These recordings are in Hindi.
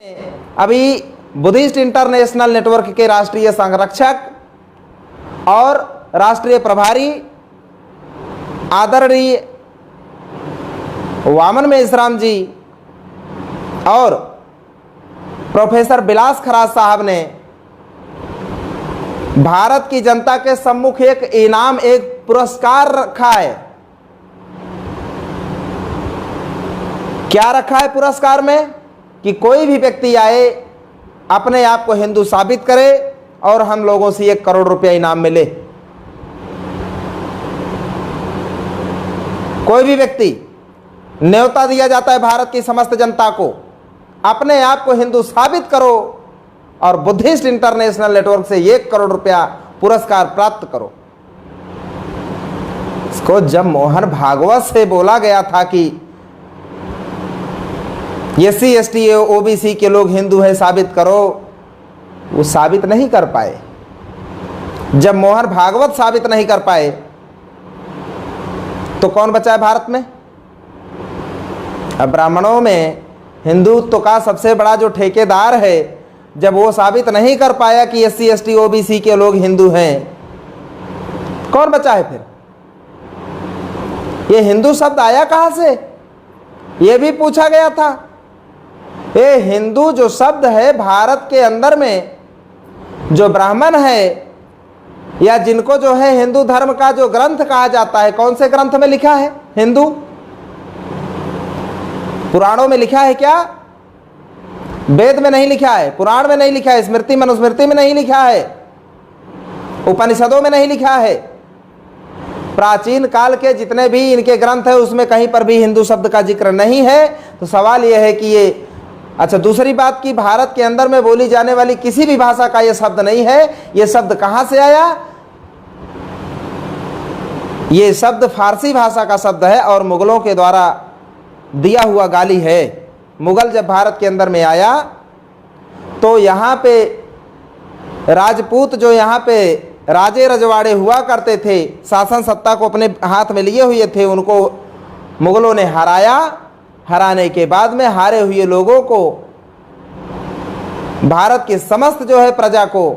अभी बुद्धिस्ट इंटरनेशनल नेटवर्क के राष्ट्रीय संरक्षक और राष्ट्रीय प्रभारी आदरणीय वामन मेश्राम जी और प्रोफेसर बिलास खराज साहब ने भारत की जनता के सम्मुख एक इनाम, एक पुरस्कार रखा है। क्या रखा है पुरस्कार में? कि कोई भी व्यक्ति आए, अपने आप को हिंदू साबित करे और हम लोगों से 1 करोड़ रुपया इनाम मिले। कोई भी व्यक्ति, न्योता दिया जाता है भारत की समस्त जनता को, अपने आप को हिंदू साबित करो और बुद्धिस्ट इंटरनेशनल नेटवर्क से 1 करोड़ रुपया पुरस्कार प्राप्त करो। इसको जब मोहन भागवत से बोला गया था कि SC ST OBC के लोग हिंदू है, साबित करो, वो साबित नहीं कर पाए। जब मोहन भागवत साबित नहीं कर पाए तो कौन बचा है भारत में? अब ब्राह्मणों में हिंदुत्व का सबसे बड़ा जो ठेकेदार है, जब वो साबित नहीं कर पाया कि SC ST OBC के लोग हिंदू हैं, कौन बचा है फिर? ये हिंदू शब्द आया कहां से, ये भी पूछा गया था। ये हिंदू जो शब्द है, भारत के अंदर में जो ब्राह्मण है या जिनको जो है हिंदू धर्म का जो ग्रंथ कहा जाता है, कौन से ग्रंथ में लिखा है? हिंदू पुराणों में लिखा है क्या? वेद में नहीं लिखा है, पुराण में नहीं लिखा है, स्मृति मनुस्मृति में नहीं लिखा है, उपनिषदों में नहीं लिखा है। प्राचीन काल के जितने भी इनके ग्रंथ है उसमें कहीं पर भी हिंदू शब्द का जिक्र नहीं है। तो सवाल यह है कि ये, अच्छा दूसरी बात कि भारत के अंदर में बोली जाने वाली किसी भी भाषा का ये शब्द नहीं है। ये शब्द कहां से आया? ये शब्द फारसी भाषा का शब्द है और मुगलों के द्वारा दिया हुआ गाली है। मुगल जब भारत के अंदर में आया तो यहाँ पे राजपूत जो यहाँ पे राजे रजवाड़े हुआ करते थे, शासन सत्ता को अपने हाथ में लिए हुए थे, उनको मुगलों ने हराया। हराने के बाद में हारे हुए लोगों को, भारत के समस्त जो है प्रजा को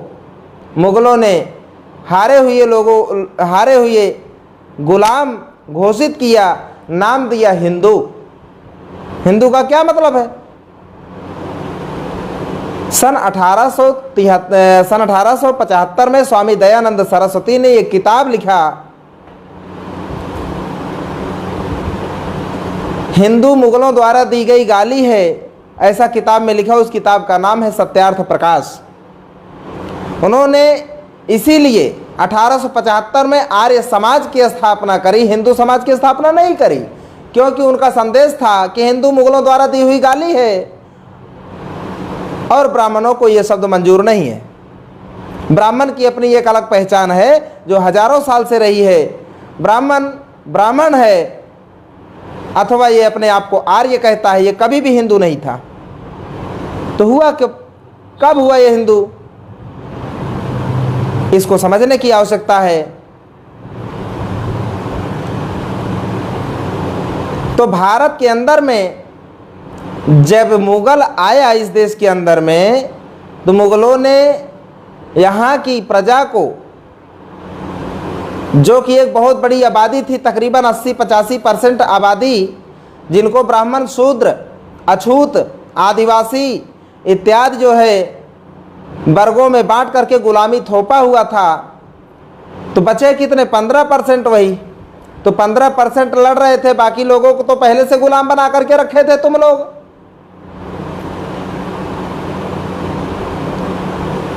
मुगलों ने हारे हुए गुलाम घोषित किया, नाम दिया हिंदू। हिंदू का क्या मतलब है? सन 1875 में स्वामी दयानंद सरस्वती ने एक किताब लिखा, हिंदू मुगलों द्वारा दी गई गाली है, ऐसा किताब में लिखा। उस किताब का नाम है सत्यार्थ प्रकाश। उन्होंने इसीलिए 1875 में आर्य समाज की स्थापना करी, हिंदू समाज की स्थापना नहीं करी, क्योंकि उनका संदेश था कि हिंदू मुगलों द्वारा दी हुई गाली है और ब्राह्मणों को यह शब्द मंजूर नहीं है। ब्राह्मण की अपनी एक अलग पहचान है जो हजारों साल से रही है। ब्राह्मण है अथवा ये अपने आप को आर्य कहता है, ये कभी भी हिंदू नहीं था। तो हुआ कब हुआ ये हिंदू? इसको समझने की आवश्यकता है। तो भारत के अंदर में जब मुगल आया इस देश के अंदर में, तो मुगलों ने यहाँ की प्रजा को, जो कि एक बहुत बड़ी आबादी थी, तकरीबन 80-85% आबादी, जिनको ब्राह्मण, शूद्र, अछूत, आदिवासी इत्यादि जो है वर्गों में बांट करके गुलामी थोपा हुआ था। तो बचे कितने? 15% वही। तो 15% लड़ रहे थे, बाकी लोगों को तो पहले से गुलाम बना करके रखे थे तुम लोग।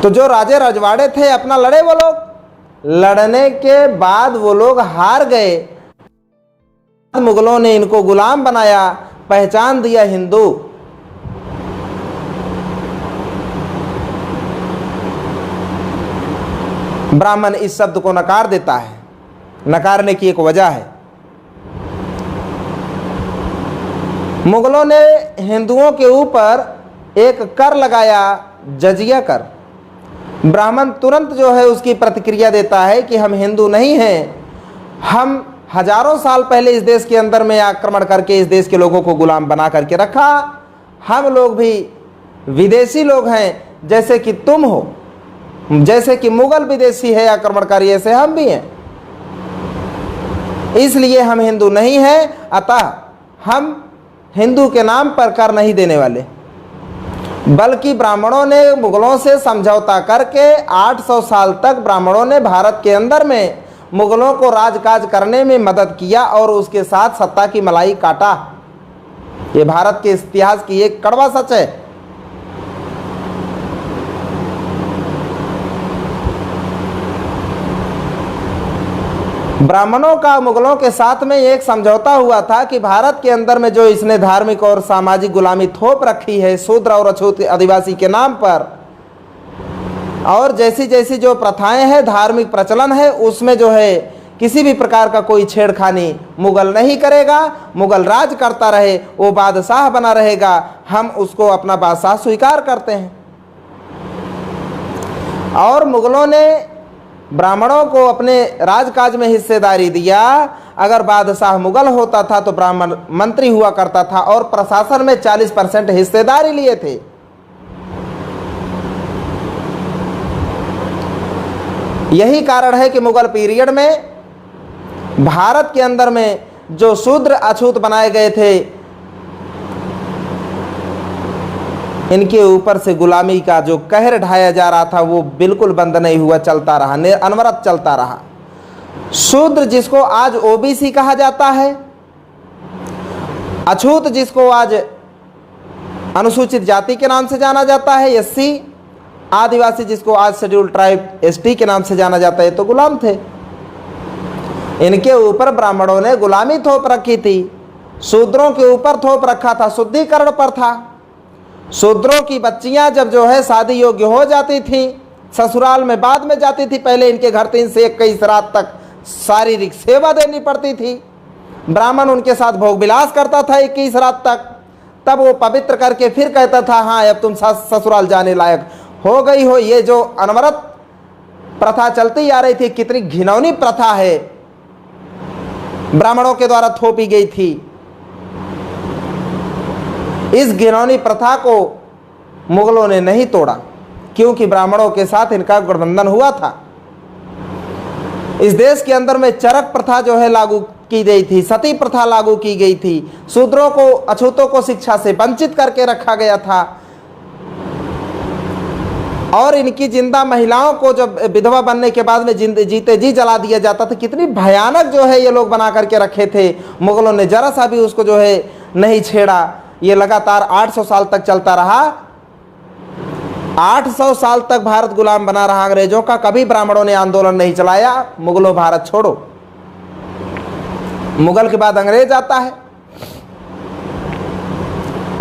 तो जो राजे रजवाड़े थे अपना लड़े, वो लोग लड़ने के बाद वो लोग हार गए। मुगलों ने इनको गुलाम बनाया, पहचान दिया हिंदू। ब्राह्मण इस शब्द को नकार देता है। नकारने की एक वजह है, मुगलों ने हिंदुओं के ऊपर एक कर लगाया, जजिया कर। ब्राह्मण तुरंत जो है उसकी प्रतिक्रिया देता है कि हम हिंदू नहीं हैं, हम हजारों साल पहले इस देश के अंदर में आक्रमण करके इस देश के लोगों को गुलाम बना करके रखा, हम लोग भी विदेशी लोग हैं, जैसे कि तुम हो, जैसे कि मुगल विदेशी है आक्रमणकारी, ऐसे हम भी हैं। इसलिए हम हिंदू नहीं हैं, अतः हम हिंदू के नाम पर कर नहीं देने वाले। बल्कि ब्राह्मणों ने मुगलों से समझौता करके 800 साल तक ब्राह्मणों ने भारत के अंदर में मुगलों को राजकाज करने में मदद किया और उसके साथ सत्ता की मलाई काटा। ये भारत के इतिहास की एक कड़वा सच है। ब्राह्मणों का मुगलों के साथ में एक समझौता हुआ था कि भारत के अंदर में जो इसने धार्मिक और सामाजिक गुलामी थोप रखी है शूद्र और अछूत आदिवासी के नाम पर, और जैसी जैसी जो प्रथाएं हैं, धार्मिक प्रचलन है, उसमें जो है किसी भी प्रकार का कोई छेड़खानी मुगल नहीं करेगा। मुगल राज करता रहे, वो बादशाह बना रहेगा, हम उसको अपना बादशाह स्वीकार करते हैं। और मुगलों ने ब्राह्मणों को अपने राजकाज में हिस्सेदारी दिया। अगर बादशाह मुगल होता था तो ब्राह्मण मंत्री हुआ करता था और प्रशासन में 40% हिस्सेदारी लिए थे। यही कारण है कि मुगल पीरियड में भारत के अंदर में जो शूद्र अछूत बनाए गए थे, इनके ऊपर से गुलामी का जो कहर ढाया जा रहा था वो बिल्कुल बंद नहीं हुआ, चलता रहा, अनवरत चलता रहा। शूद्र जिसको आज ओबीसी कहा जाता है, अछूत जिसको आज अनुसूचित जाति के नाम से जाना जाता है एससी, आदिवासी जिसको आज शेड्यूल ट्राइब एसटी के नाम से जाना जाता है, तो गुलाम थे। इनके ऊपर ब्राह्मणों ने गुलामी थोप रखी थी। शूद्रों के ऊपर थोप रखा था, शुद्धिकरण पर था। शूद्रों की बच्चियां जब जो है शादी योग्य हो जाती थी, ससुराल में बाद में जाती थी, पहले इनके घर 3 से 21 रात तक शारीरिक सेवा देनी पड़ती थी। ब्राह्मण उनके साथ भोग विलास करता था 21 रात तक, तब वो पवित्र करके फिर कहता था हाँ अब तुम ससुराल जाने लायक हो गई हो। ये जो अनवरत प्रथा चलती आ रही थी, कितनी घिनौनी प्रथा है, ब्राह्मणों के द्वारा थोपी गई थी। इस घिनौनी प्रथा को मुगलों ने नहीं तोड़ा, क्योंकि ब्राह्मणों के साथ इनका गठबंधन हुआ था। इस देश के अंदर में चरक प्रथा जो है लागू की गई थी, सती प्रथा लागू की गई थी, शूद्रों को अछूतों को शिक्षा से वंचित करके रखा गया था, और इनकी जिंदा महिलाओं को जब विधवा बनने के बाद में जीते जी जला दिया जाता था। कितनी भयानक जो है ये लोग बना करके रखे थे। मुगलों ने जरा सा भी उसको जो है नहीं छेड़ा। ये लगातार 800 साल तक चलता रहा। 800 साल तक भारत गुलाम बना रहा अंग्रेजों का। कभी ब्राह्मणों ने आंदोलन नहीं चलाया, मुगलों भारत छोड़ो। मुगल के बाद अंग्रेज आता है।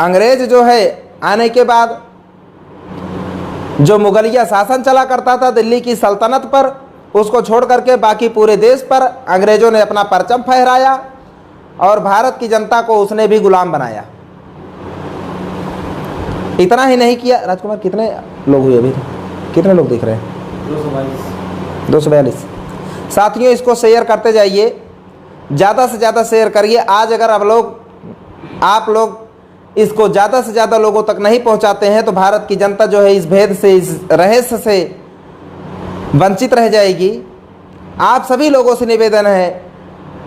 अंग्रेज जो है आने के बाद जो मुगलिया शासन चला करता था दिल्ली की सल्तनत पर, उसको छोड़ करके बाकी पूरे देश पर अंग्रेजों ने अपना परचम फहराया और भारत की जनता को उसने भी गुलाम बनाया। इतना ही नहीं किया। राजकुमार कितने लोग हुए अभी? कितने लोग दिख रहे हैं? 242। साथियों इसको शेयर करते जाइए, ज़्यादा से ज़्यादा शेयर करिए। आज अगर आप लोग इसको ज़्यादा से ज़्यादा लोगों तक नहीं पहुंचाते हैं तो भारत की जनता जो है इस भेद से, इस रहस्य से वंचित रह जाएगी। आप सभी लोगों से निवेदन है,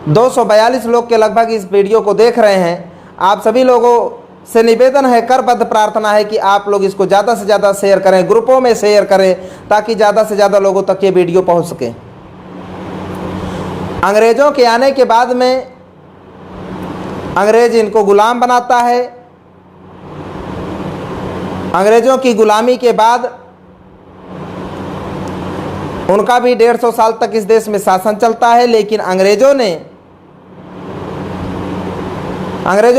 242 लोग के लगभग इस वीडियो को देख रहे हैं। आप सभी लोगों से निवेदन है, करबद्ध प्रार्थना है कि आप लोग इसको ज़्यादा से ज़्यादा शेयर करें, ग्रुपों में शेयर करें, ताकि ज़्यादा से ज़्यादा लोगों तक ये वीडियो पहुंच सके। अंग्रेज़ों के आने के बाद में अंग्रेज इनको गुलाम बनाता है। अंग्रेजों की गुलामी के बाद उनका भी 150 साल तक इस देश में शासन चलता है, लेकिन अंग्रेजों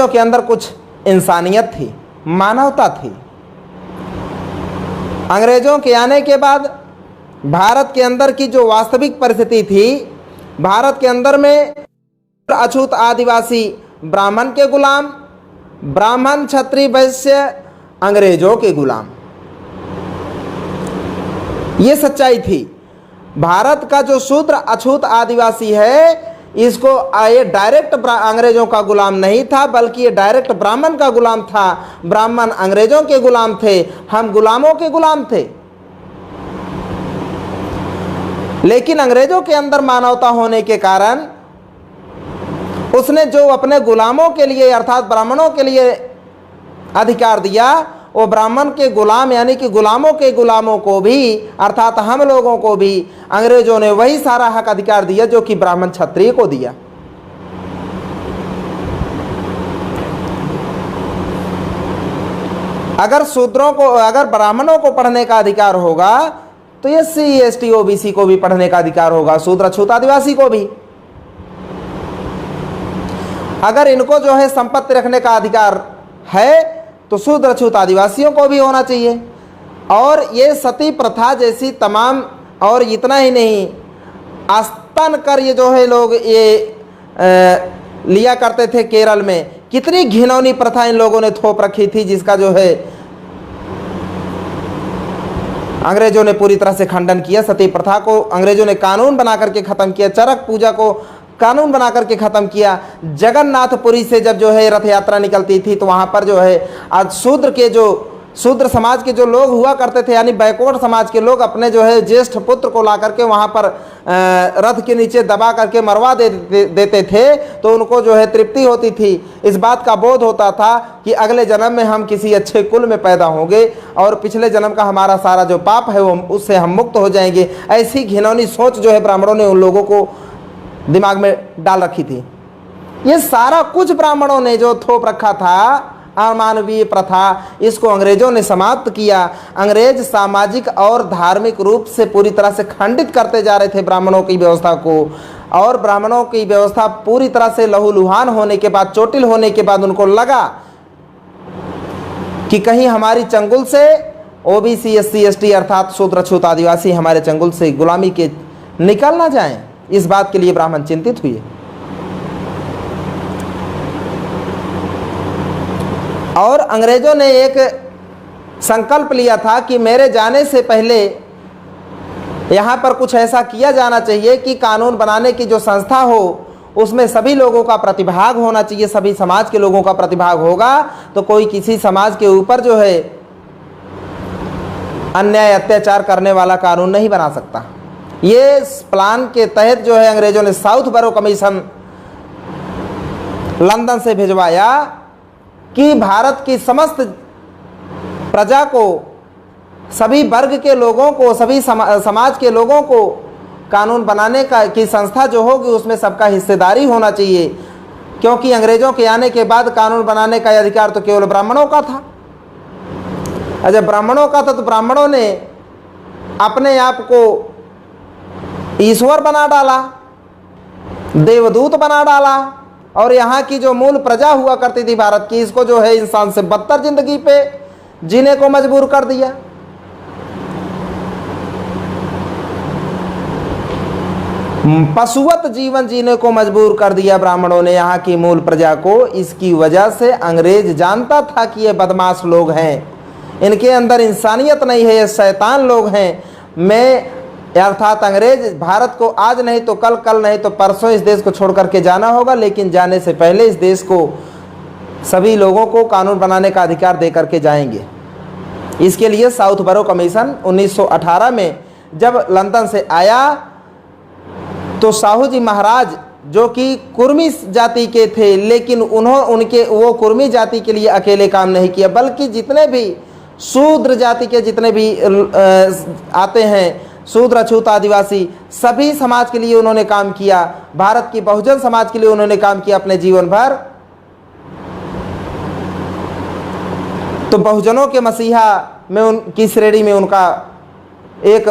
के अंदर कुछ इंसानियत थी, मानवता थी। अंग्रेजों के आने के बाद भारत के अंदर की जो वास्तविक परिस्थिति थी, भारत के अंदर में अछूत आदिवासी ब्राह्मण के गुलाम, ब्राह्मण क्षत्रिय वैश्य अंग्रेजों के गुलाम। ये सच्चाई थी। भारत का जो शूद्र अछूत आदिवासी है, इसको ये डायरेक्ट अंग्रेजों का गुलाम नहीं था, बल्कि ये डायरेक्ट ब्राह्मण का गुलाम था। ब्राह्मण अंग्रेजों के गुलाम थे, हम गुलामों के गुलाम थे। लेकिन अंग्रेजों के अंदर मानवता होने के कारण उसने जो अपने गुलामों के लिए अर्थात ब्राह्मणों के लिए अधिकार दिया, वो ब्राह्मण के गुलाम यानी कि गुलामों के गुलामों को भी अर्थात हम लोगों को भी अंग्रेजों ने वही सारा हक अधिकार दिया जो कि ब्राह्मण क्षत्रिय को दिया। अगर शूद्रों को, अगर ब्राह्मणों को पढ़ने का अधिकार होगा तो SC ST OBC को भी पढ़ने का अधिकार होगा, शूद्र अछूत आदिवासी को भी। अगर इनको जो है संपत्ति रखने का अधिकार है तो शूद्र अछूत आदिवासियों को भी होना चाहिए। और ये सती प्रथा जैसी तमाम, और इतना ही नहीं, आस्तन कर ये जो है लोग ये लिया करते थे केरल में, कितनी घिनौनी प्रथा इन लोगों ने थोप रखी थी, जिसका जो है अंग्रेजों ने पूरी तरह से खंडन किया। सती प्रथा को अंग्रेजों ने कानून बना करके ख़त्म किया, चरक पूजा को कानून बना करके ख़त्म किया। जगन्नाथपुरी से जब जो है रथ यात्रा निकलती थी तो वहाँ पर जो है आज शूद्र समाज के जो लोग हुआ करते थे यानी बैकवर्ड समाज के लोग अपने जो है ज्येष्ठ पुत्र को ला करके वहाँ पर रथ के नीचे दबा करके मरवा देते थे, तो उनको जो है तृप्ति होती थी। इस बात का बोध होता था कि अगले जन्म में हम किसी अच्छे कुल में पैदा होंगे और पिछले जन्म का हमारा सारा जो पाप है वो उससे हम मुक्त हो जाएंगे। ऐसी घिनौनी सोच जो है ब्राह्मणों ने उन लोगों को दिमाग में डाल रखी थी। ये सारा कुछ ब्राह्मणों ने जो थोप रखा था अमानवीय प्रथा, इसको अंग्रेजों ने समाप्त किया। अंग्रेज सामाजिक और धार्मिक रूप से पूरी तरह से खंडित करते जा रहे थे ब्राह्मणों की व्यवस्था को, और ब्राह्मणों की व्यवस्था पूरी तरह से लहूलुहान होने के बाद, चोटिल होने के बाद उनको लगा कि कहीं हमारी चंगुल से OBC SC ST अर्थात शूद्र अछूत आदिवासी हमारे चंगुल से गुलामी के निकल ना जाएं। इस बात के लिए ब्राह्मण चिंतित हुए और अंग्रेजों ने एक संकल्प लिया था कि मेरे जाने से पहले यहाँ पर कुछ ऐसा किया जाना चाहिए कि कानून बनाने की जो संस्था हो उसमें सभी लोगों का प्रतिभाग होना चाहिए, सभी समाज के लोगों का प्रतिभाग होगा तो कोई किसी समाज के ऊपर जो है अन्याय अत्याचार करने वाला कानून नहीं बना सकता। ये प्लान के तहत जो है अंग्रेजों ने साउथ बरो कमीशन लंदन से भिजवाया कि भारत की समस्त प्रजा को, सभी वर्ग के लोगों को, सभी समाज के लोगों को कानून बनाने की संस्था जो होगी उसमें सबका हिस्सेदारी होना चाहिए, क्योंकि अंग्रेजों के आने के बाद कानून बनाने का अधिकार तो केवल ब्राह्मणों का था। जब ब्राह्मणों का था तो ब्राह्मणों ने अपने आप को ईश्वर बना डाला, देवदूत बना डाला, और यहाँ की जो मूल प्रजा हुआ करती थी भारत की, इसको जो है इंसान से बदतर जिंदगी पे जीने को मजबूर कर दिया। पशुवत जीवन जीने को मजबूर कर दिया ब्राह्मणों ने यहाँ की मूल प्रजा को। इसकी वजह से अंग्रेज जानता था कि ये बदमाश लोग हैं, इनके अंदर इंसानियत नहीं है, ये शैतान लोग हैं। मैं अर्थात अंग्रेज भारत को आज नहीं तो कल, कल नहीं तो परसों इस देश को छोड़ करके जाना होगा, लेकिन जाने से पहले इस देश को सभी लोगों को कानून बनाने का अधिकार दे करके जाएंगे। इसके लिए साउथ बरो कमीशन 1918 में जब लंदन से आया तो साहू जी महाराज जो कि कुर्मी जाति के थे, लेकिन वो कुर्मी जाति के लिए अकेले काम नहीं किया, बल्कि जितने भी शूद्र जाति के जितने भी आते हैं, शूद्र अछूत आदिवासी, सभी समाज के लिए उन्होंने काम किया। भारत की बहुजन समाज के लिए उन्होंने काम किया अपने जीवन भर। तो बहुजनों के मसीहा में उनकी श्रेणी में उनका एक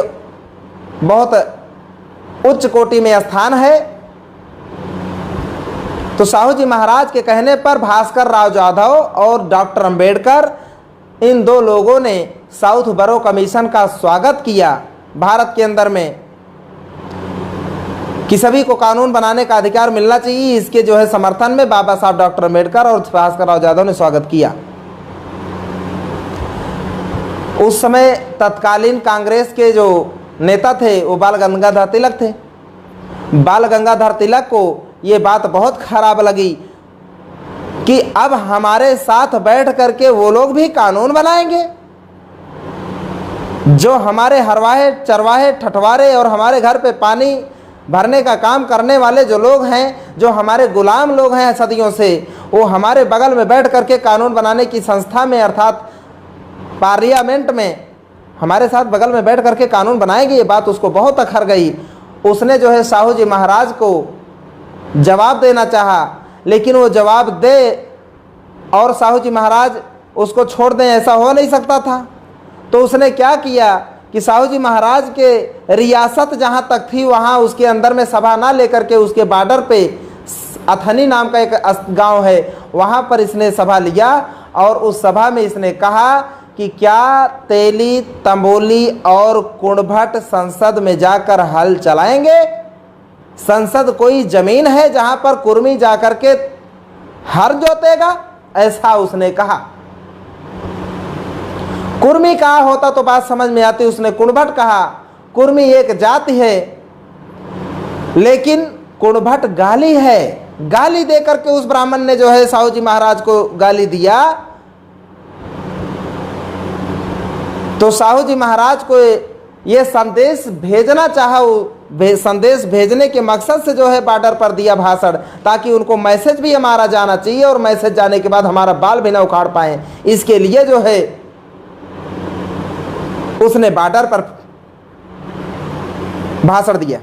बहुत उच्च कोटि में स्थान है। तो साहू जी महाराज के कहने पर भास्कर राव जाधव और डॉक्टर अंबेडकर, इन दो लोगों ने साउथ बरो कमीशन का स्वागत किया भारत के अंदर में कि सभी को कानून बनाने का अधिकार मिलना चाहिए। इसके जो है समर्थन में बाबा साहब डॉक्टर अंबेडकर और भास्कर राव जाधव ने स्वागत किया। उस समय तत्कालीन कांग्रेस के जो नेता थे वो बाल गंगाधर तिलक थे। बाल गंगाधर तिलक को ये बात बहुत खराब लगी कि अब हमारे साथ बैठ करके वो लोग भी कानून बनाएंगे। जो हमारे हरवाहे, चरवाहे, ठठवारे और हमारे घर पे पानी भरने का काम करने वाले जो लोग हैं, जो हमारे गुलाम लोग हैं सदियों से, वो हमारे बगल में बैठ करके कानून बनाने की संस्था में अर्थात पार्लियामेंट में हमारे साथ बगल में बैठ करके कानून बनाएंगे। ये बात उसको बहुत अखर गई। उसने जो है साहू जी महाराज को जवाब देना चाहा, लेकिन वो जवाब दे और साहू जी महाराज उसको छोड़ दें, ऐसा हो नहीं सकता था। तो उसने क्या किया कि साहू जी महाराज के रियासत जहाँ तक थी वहाँ उसके अंदर में सभा ना लेकर के उसके बॉर्डर पे अथनी नाम का एक गांव है, वहाँ पर इसने सभा लिया और उस सभा में इसने कहा कि क्या तेली, तंबोली और कुणभट संसद में जाकर हल चलाएंगे? संसद कोई जमीन है जहाँ पर कुर्मी जाकर के हर जोतेगा? ऐसा उसने कहा। कुर्मी कहा होता तो बात समझ में आती, उसने कुणभट कहा। कुर्मी एक जाति है, लेकिन कुणभट गाली है। गाली देकर के उस ब्राह्मण ने जो है साहू जी महाराज को गाली दिया। तो साहू जी महाराज को ये संदेश भेजना चाहा, संदेश भेजने के मकसद से जो है बॉर्डर पर दिया भाषण, ताकि उनको मैसेज भी हमारा जाना चाहिए और मैसेज जाने के बाद हमारा बाल भी ना उखाड़ पाए। इसके लिए जो है उसने बॉर्डर पर भाषण दिया।